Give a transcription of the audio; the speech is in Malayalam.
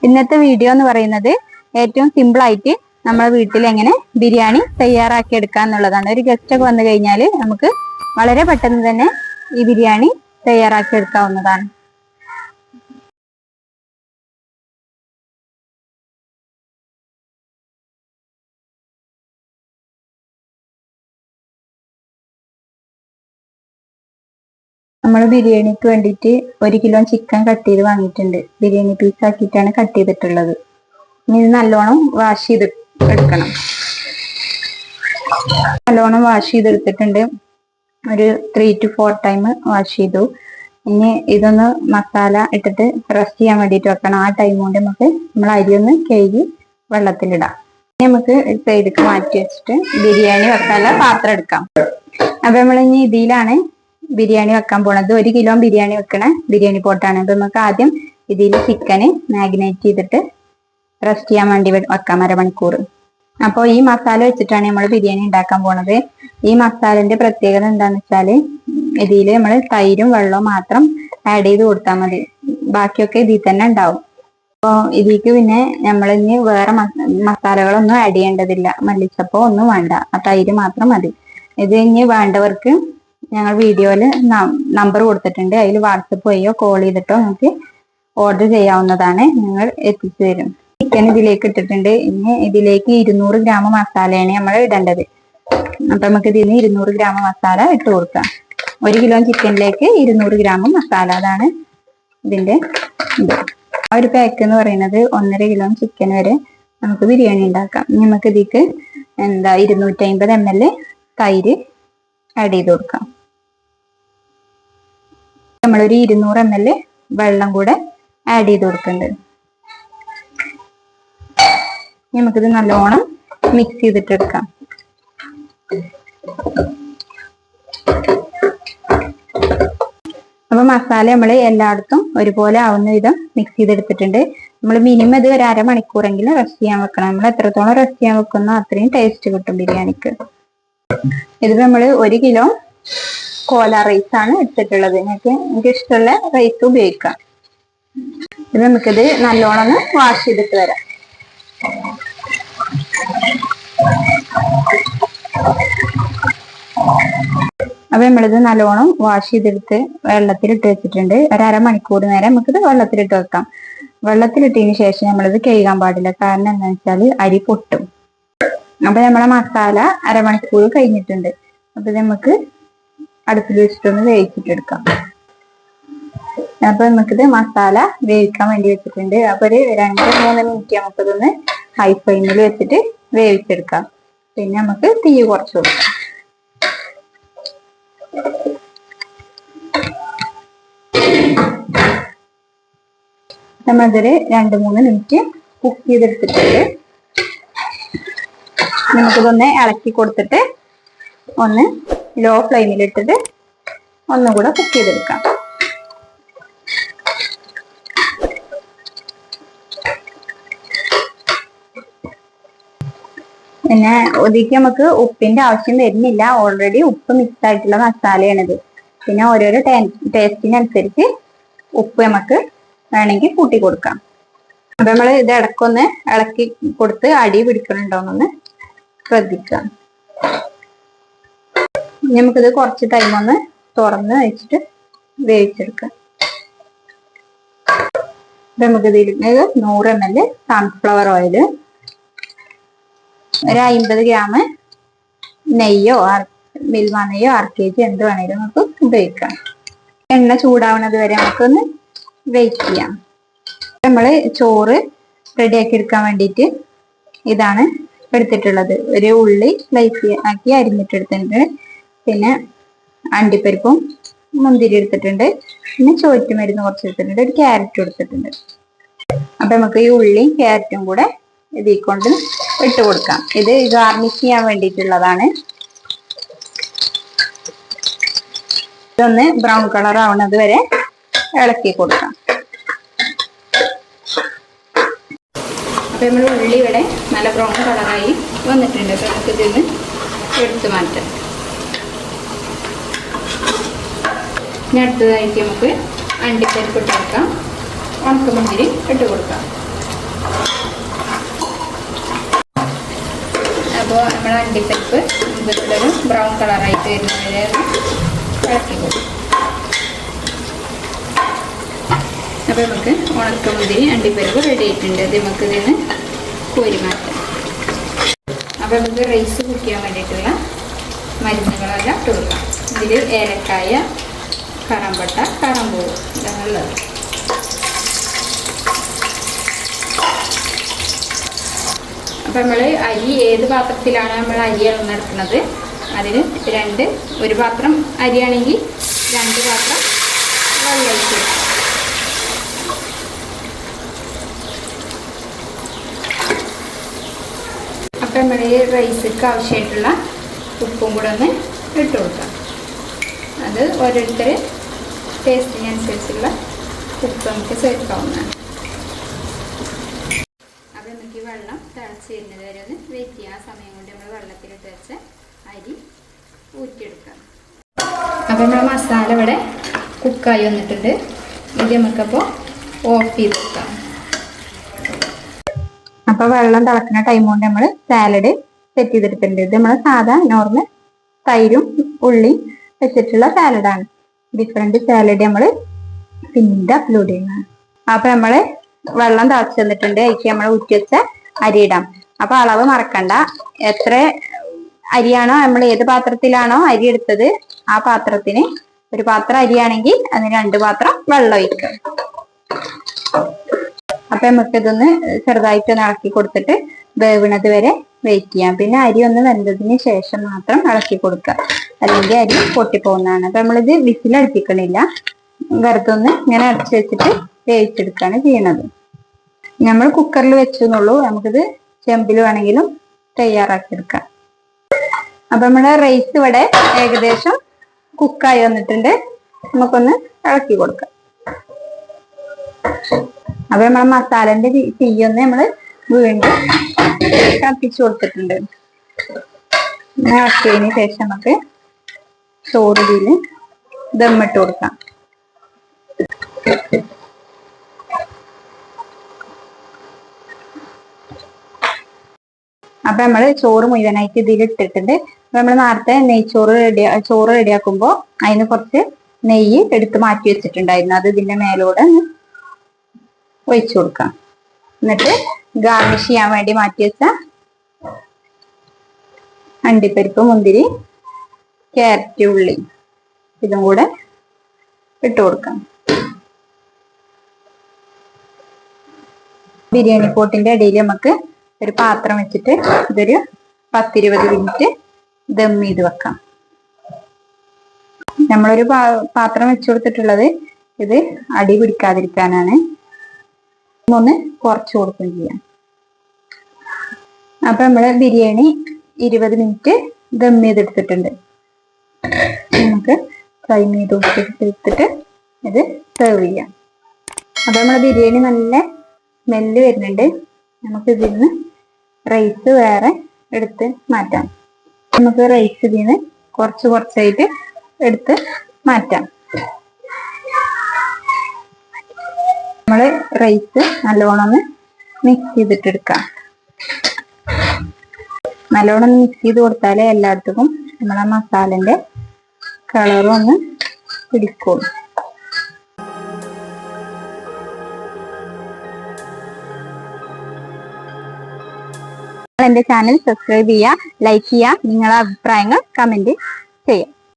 ഇന്നത്തെ വീഡിയോ എന്ന് പറയുന്നത് ഏറ്റവും സിമ്പിൾ ആയിട്ട് നമ്മുടെ വീട്ടിൽ എങ്ങനെ ബിരിയാണി തയ്യാറാക്കി എടുക്കുക എന്നുള്ളതാണ്. ഒരു ഗസ്റ്റ് ഒക്കെ വന്നു കഴിഞ്ഞാൽ നമുക്ക് വളരെ പെട്ടെന്ന് തന്നെ ഈ ബിരിയാണി തയ്യാറാക്കി എടുക്കാവുന്നതാണ്. നമ്മൾ ബിരിയാണിക്ക് വേണ്ടിയിട്ട് 1 കിലോ ചിക്കൻ കട്ട് ചെയ്ത് വാങ്ങിയിട്ടുണ്ട്. ബിരിയാണി പീസ് ആക്കിയിട്ടാണ് കട്ട് ചെയ്തിട്ടുള്ളത്. ഇനി ഇത് നല്ലോണം വാഷ് ചെയ്ത് എടുക്കണം. നല്ലോണം വാഷ് ചെയ്തെടുത്തിട്ടുണ്ട്. ഒരു 3 to 4 ടൈം വാഷ് ചെയ്തു. ഇനി ഇതൊന്ന് മസാല ഇട്ടിട്ട് റെസ്റ്റ് ചെയ്യാൻ വേണ്ടിയിട്ട് വെക്കണം. ആ ടൈം കൊണ്ട് നമുക്ക് നമ്മൾ അരി ഒന്ന് കഴുകി വെള്ളത്തിലിടാം. ഇനി നമുക്ക് സൈഡിലേക്ക് മാറ്റി വെച്ചിട്ട് ബിരിയാണി വെക്കാനുള്ള പാത്രം എടുക്കാം. അപ്പൊ നമ്മൾ ഇനി ഇതിലാണ് ബിരിയാണി വെക്കാൻ പോണത്. 1 കിലോ ബിരിയാണി വെക്കണ ബിരിയാണി പോട്ടാണ്. അപ്പൊ നമുക്ക് ആദ്യം ഇതിൽ ചിക്കന് മാഗ്നേറ്റ് ചെയ്തിട്ട് റെസ്റ്റ് ചെയ്യാൻ വേണ്ടി വെക്കാം 1/2 മണിക്കൂർ. അപ്പോൾ ഈ മസാല വെച്ചിട്ടാണ് നമ്മൾ ബിരിയാണി ഉണ്ടാക്കാൻ പോണത്. ഈ മസാലന്റെ പ്രത്യേകത എന്താന്ന് വെച്ചാല് ഇതിൽ നമ്മൾ തൈരും വെള്ളവും മാത്രം ആഡ് ചെയ്ത് കൊടുത്താൽ മതി. ബാക്കിയൊക്കെ ഇതിൽ തന്നെ ഉണ്ടാവും. അപ്പോൾ ഇതിലേക്ക് പിന്നെ നമ്മൾ ഇനി വേറെ മസാലകളൊന്നും ആഡ് ചെയ്യേണ്ടതില്ല. മല്ലിച്ചപ്പോ ഒന്നും വേണ്ട, ആ തൈര് മാത്രം മതി. ഇത് ഇനി വേണ്ടവർക്ക് ഞങ്ങൾ വീഡിയോയിൽ നമ്പർ കൊടുത്തിട്ടുണ്ട്. അതിൽ വാട്സപ്പ് വഴിയോ കോൾ ചെയ്തിട്ടോ നമുക്ക് ഓർഡർ ചെയ്യാവുന്നതാണ്. ഞങ്ങൾ എത്തിച്ചു തരും. ചിക്കൻ ഇതിലേക്ക് ഇട്ടിട്ടുണ്ട്. ഇനി ഇതിലേക്ക് 200 ഗ്രാം മസാലയാണ് നമ്മൾ ഇടേണ്ടത്. അപ്പൊ നമുക്ക് ഇതിന് 200 ഗ്രാം മസാല ഇട്ട് കൊടുക്കാം. 1 കിലോ ചിക്കനിലേക്ക് 200 ഗ്രാം മസാല, അതാണ് ഇതിന്റെ ഇത്. ആ ഒരു പാക്ക് എന്ന് പറയുന്നത് 1.5 കിലോ ചിക്കൻ വരെ നമുക്ക് ബിരിയാണി ഉണ്ടാക്കാം. നമുക്ക് ഇതിക്ക് 250 ml തൈര് ആഡ് ചെയ്ത് കൊടുക്കാം. നമ്മളൊരു 200 ml വെള്ളം കൂടെ ആഡ് ചെയ്ത് കൊടുക്കുന്നുണ്ട്. നമുക്കിത് നല്ലോണം മിക്സ് ചെയ്തിട്ടെടുക്കാം. അപ്പൊ മസാല നമ്മൾ എല്ലായിടത്തും ഒരുപോലെ ആവുന്ന വിധം മിക്സ് ചെയ്തെടുത്തിട്ടുണ്ട്. നമ്മൾ മിനിമം ഇത് ഒരു 1/2 മണിക്കൂറെങ്കിലും റെസ്റ്റ് ചെയ്യാൻ വെക്കണം. നമ്മൾ എത്രത്തോളം റെസ്റ്റ് ചെയ്യാൻ വെക്കുന്നോ അത്രയും ടേസ്റ്റ് കിട്ടും ബിരിയാണിക്ക്. ഇതിപ്പോ നമ്മൾ 1 കിലോ കോല റൈസ് ആണ് എടുത്തിട്ടുള്ളത്. എനിക്ക് ഇഷ്ടമുള്ള റൈസ് ഉപയോഗിക്കാം. ഇത് നമുക്കിത് നല്ലോണം ഒന്ന് വാഷ് ചെയ്തിട്ട് വരാം. അപ്പൊ നമ്മളിത് നല്ലോണം വാഷ് ചെയ്തെടുത്ത് വെള്ളത്തിലിട്ട് വെച്ചിട്ടുണ്ട്. ഒരു 1/2 മണിക്കൂർ നേരം നമുക്കിത് വെള്ളത്തിലിട്ട് വെക്കാം. വെള്ളത്തിലിട്ടതിന് ശേഷം നമ്മളിത് കഴുകാൻ പാടില്ല. കാരണം എന്താണെന്ന് വെച്ചാൽ അരി പൊട്ടും. അപ്പൊ നമ്മളെ മസാല 1/2 മണിക്കൂർ കഴിഞ്ഞിട്ടുണ്ട്. അപ്പൊ നമുക്ക് അടുപ്പിൽ വെച്ചിട്ടൊന്ന് വേവിച്ചിട്ടെടുക്കാം. അപ്പൊ നമുക്കിത് മസാല വേവിക്കാൻ വേണ്ടി വെച്ചിട്ടുണ്ട്. അപ്പൊ ഒരു 2-3 മിനിറ്റ് നമുക്കിതൊന്ന് ഹൈ ഫ്ലെയിമിൽ വെച്ചിട്ട് വേവിച്ചെടുക്കാം. പിന്നെ നമുക്ക് തീ കുറച്ച് കൊടുക്കാം. നമ്മളിതൊരു 2-3 മിനിറ്റ് കുക്ക് ചെയ്തെടുത്തിട്ടുണ്ട്. നമുക്കിതൊന്ന് ഇളക്കി കൊടുത്തിട്ട് ഒന്ന് ലോ ഫ്ലെയിമിലിട്ടിട്ട് ഒന്നുകൂടെ കുക്ക് ചെയ്തെടുക്കാം. പിന്നെ ഒതുക്കി നമുക്ക് ഉപ്പിന്റെ ആവശ്യം വരുന്നില്ല. ഓൾറെഡി ഉപ്പ് മിക്സ് ആയിട്ടുള്ള മസാലയാണിത്. പിന്നെ ഓരോരോ ടേസ്റ്റിനനുസരിച്ച് ഉപ്പ് നമുക്ക് വേണമെങ്കിൽ കൂട്ടി കൊടുക്കാം. അപ്പൊ നമ്മൾ ഇത് ഇടക്കൊന്ന് ഇളക്കി കൊടുത്ത് അടി പിടിക്കണുണ്ടോന്നൊന്ന് ശ്രദ്ധിക്കാം. നമുക്കിത് കുറച്ച് ടൈം ഒന്ന് തുറന്ന് വെച്ചിട്ട് വേവിച്ചെടുക്കാം. നമുക്ക് ഇതിലേക്ക് 100 ml സൺഫ്ലവർ ഓയിൽ, ഒരു 50 ഗ്രാം നെയ്യോ മിൽമ നെയ്യോ RKG എന്ത് വേണേലും നമുക്ക് ഉപയോഗിക്കാം. എണ്ണ ചൂടാവുന്നത് വരെ നമുക്കൊന്ന് വെയിറ്റ് ചെയ്യാം. നമ്മള് ചോറ് റെഡിയാക്കി എടുക്കാൻ വേണ്ടിയിട്ട് ഇതാണ് എടുത്തിട്ടുള്ളത്. ഒരു ഉള്ളി സ്ലൈസ് ആക്കി അരിഞ്ഞിട്ടെടുത്തിട്ടുണ്ട്. പിന്നെ അണ്ടിപ്പരിപ്പും മുന്തിരി എടുത്തിട്ടുണ്ട്. പിന്നെ ചോറ്റുമരുന്ന് കുറച്ച് എടുത്തിട്ടുണ്ട്. ഒരു ക്യാരറ്റ് എടുത്തിട്ടുണ്ട്. അപ്പൊ നമുക്ക് ഈ ഉള്ളിയും ക്യാരറ്റും കൂടെ ഇതിൽ കൊണ്ട് ഇട്ട് കൊടുക്കാം. ഇത് ഗാർണിഷ് ചെയ്യാൻ വേണ്ടിയിട്ടുള്ളതാണ്. ഇതൊന്ന് ബ്രൗൺ കളർ ആവുന്നത് വരെ ഇളക്കി കൊടുക്കാം. അപ്പൊ നമ്മൾ ഉള്ളി ഇവിടെ നല്ല ബ്രൗൺ കളറായി വന്നിട്ടുണ്ട്. അപ്പൊ നമുക്ക് ഇതിന്ന് എടുത്ത് മാറ്റാം. ഇനി അടുത്തതായിട്ട് നമുക്ക് അണ്ടിപ്പരിപ്പ് ഇട്ട് കൊടുക്കാം. ഉണക്കമുന്തിരി ഇട്ട് കൊടുക്കാം. അപ്പോൾ നമ്മൾ അണ്ടിപ്പരിപ്പ് ഇതൊരു ബ്രൗൺ കളറായിട്ട് വരുന്നവരെ ഇളക്കി കൊടുക്കും. അപ്പോൾ നമുക്ക് ഉണക്കമുന്തിരി അണ്ടിപ്പരിപ്പ് റെഡി ആയിട്ടുണ്ട്. അത് നമുക്ക് ഇതിന് കോരി മാറ്റാം. അപ്പോൾ നമുക്ക് റൈസ് കുക്ക് ചെയ്യാൻ വേണ്ടിയിട്ടുള്ള മരുന്നുകളെല്ലാം ഇട്ട് കൊടുക്കാം. ഇതിൽ ഏലക്കായ, കറമ്പട്ട, കറമ്പൂവ് ഇതാണുള്ളത്. അപ്പോൾ നമ്മൾ അരി ഏത് പാത്രത്തിലാണ് നമ്മൾ അരി ഇളന്നെടുക്കുന്നത് അതിന് ഒരു പാത്രം അരിയാണെങ്കിൽ 2 പാത്രം വെള്ളം ഒഴിച്ച് കൊടുക്കാം. അപ്പം നമ്മൾ ഈ റൈസിക്ക് ആവശ്യമായിട്ടുള്ള ഉപ്പും കൂടെ ഒന്ന് ഇട്ട് കൊടുക്കാം. അത് ഓരോരുത്തർ ടേസ്റ്റിനനുസരിച്ചുള്ള ഉപ്പ് നമുക്ക് ചേർക്കാവുന്നതാണ്. അപ്പം നമുക്ക് ഈ വെള്ളം തിളച്ച് വരുന്നത് വരെ ഒന്ന് വെയിറ്റ് ചെയ്യാം. ആ സമയം കൊണ്ട് നമ്മൾ വെള്ളത്തിലിട്ട് വെച്ച അരി ഊറ്റിയെടുക്കാം. അപ്പം നമ്മൾ മസാല ഇവിടെ കുക്കായി വന്നിട്ടുണ്ട്. ഇത് നമുക്കപ്പോൾ ഓഫ് ചെയ്ത് വെക്കാം. അപ്പോൾ വെള്ളം തിളക്കുന്ന ടൈം കൊണ്ട് നമ്മൾ സാലഡ് സെറ്റ് ചെയ്തെടുത്തിട്ടുണ്ട്. ഇത് നമ്മൾ സാധാ നോർമൽ തൈരും ഉള്ളി വെച്ചിട്ടുള്ള സാലഡാണ്. ഡിഫറെൻറ്റ് സാലഡ് നമ്മൾ പിന്നീട് അപ്ലോഡ് ചെയ്യുന്നതാണ്. അപ്പോൾ നമ്മൾ വെള്ളം തിളച്ച് തന്നിട്ടുണ്ട്. അതിലേക്ക് നമ്മൾ ഊറ്റി വെച്ച അരി ഇടാം. അപ്പോൾ അളവ് മറക്കണ്ട. എത്ര അരിയാണോ നമ്മൾ ഏത് പാത്രത്തിലാണോ അരി എടുത്തത് ആ പാത്രത്തിന് ഒരു പാത്രം അരിയാണെങ്കിൽ അതിന് 2 പാത്രം വെള്ളം ഒഴിക്കുക. അപ്പൊ നമുക്ക് ഇതൊന്ന് ചെറുതായിട്ടൊന്ന് ഇളക്കി കൊടുത്തിട്ട് വേവണത് വരെ വെയിറ്റ് ചെയ്യാം. പിന്നെ അരി ഒന്ന് വെന്തതിന് ശേഷം മാത്രം ഇളക്കി കൊടുക്കുക, അല്ലെങ്കിൽ അരി പൊട്ടിപ്പോകുന്നതാണ്. അപ്പൊ നമ്മളിത് വിസിലടിപ്പിക്കണില്ല, വെറുതെ ഒന്ന് ഇങ്ങനെ അടച്ചു വെച്ചിട്ട് വേവിച്ചെടുക്കുകയാണ് ചെയ്യണത്. നമ്മൾ കുക്കറിൽ വെച്ചെന്നുള്ളൂ, നമുക്കിത് ചെമ്പിൽ വേണമെങ്കിലും തയ്യാറാക്കിയെടുക്കാം. അപ്പൊ നമ്മുടെ റൈസ് ഇവിടെ ഏകദേശം കുക്കായി വന്നിട്ടുണ്ട്. നമുക്കൊന്ന് ഇളക്കി കൊടുക്കാം. അപ്പൊ നമ്മളെ മസാലന്റെ തീയൊന്ന് നമ്മള് വീണ്ടും കത്തിച്ചു കൊടുത്തിട്ടുണ്ട്. ഇളക്കിയതിന് ശേഷം നമുക്ക് ചോറ് ഇതിൽ ദമ്മിട്ട് കൊടുക്കാം. അപ്പൊ നമ്മള് ചോറ് മുഴുവനായിട്ട് ഇതിൽ ഇട്ടിട്ടുണ്ട്. അപ്പൊ നമ്മൾ നേരത്തെ ചോറ് റെഡിയാക്കുമ്പോ അതിന് കുറച്ച് നെയ്യ് എടുത്ത് മാറ്റി വെച്ചിട്ടുണ്ടായിരുന്നു. അത് ഇതിന്റെ മേലോടെ ഒഴിച്ചു കൊടുക്കാം. എന്നിട്ട് ഗാർണിഷ് ചെയ്യാൻ വേണ്ടി മാറ്റി വെച്ച അണ്ടിപ്പരിപ്പ്, മുന്തിരി, ക്യാരറ്റ്, ഉള്ളി ഇതും കൂടെ ഇട്ട് കൊടുക്കാം. ബിരിയാണി പോട്ടിന്റെ ഇടയിൽ നമുക്ക് ഒരു പാത്രം വെച്ചിട്ട് ഇതൊരു 10-20 മിനിറ്റ് ദം ചെയ്ത് വെക്കാം. നമ്മളൊരു പാത്രം വെച്ചു കൊടുത്തിട്ടുള്ളത് ഇത് അടി പിടിക്കാതിരിക്കാനാണ്. ഒന്ന് കുറച്ച് കൊടുക്കുകയും ചെയ്യാം. അപ്പൊ നമ്മള് ബിരിയാണി 20 മിനിറ്റ് ദം ചെയ്തെടുത്തിട്ടുണ്ട്. നമുക്ക് ഫ്രൈ ചെയ്ത് എടുത്തിട്ട് ഇത് സെർവ് ചെയ്യാം. അപ്പൊ നമ്മളെ ബിരിയാണി നല്ല സ്മെല്ല് വരുന്നുണ്ട്. നമുക്ക് ഇതിൽ നിന്ന് റൈസ് വേറെ എടുത്ത് മാറ്റാം. നമുക്ക് റൈസ് ഇതിൽ നിന്ന് കുറച്ചായിട്ട് എടുത്ത് മാറ്റാം. നമ്മള് റൈസ് നല്ലോണം ഒന്ന് മിക്സ് ചെയ്തിട്ടെടുക്കാം. നല്ലോണം മിക്സ് ചെയ്ത് കൊടുത്താലേ എല്ലായിടത്തും നമ്മളെ മസാലന്റെ കളറും ഒന്ന് പിടിക്കുള്ളൂ. എന്റെ ചാനൽ സബ്സ്ക്രൈബ് ചെയ്യുക, ലൈക്ക് ചെയ്യുക, നിങ്ങളുടെ അഭിപ്രായങ്ങൾ കമന്റ് ചെയ്യുക.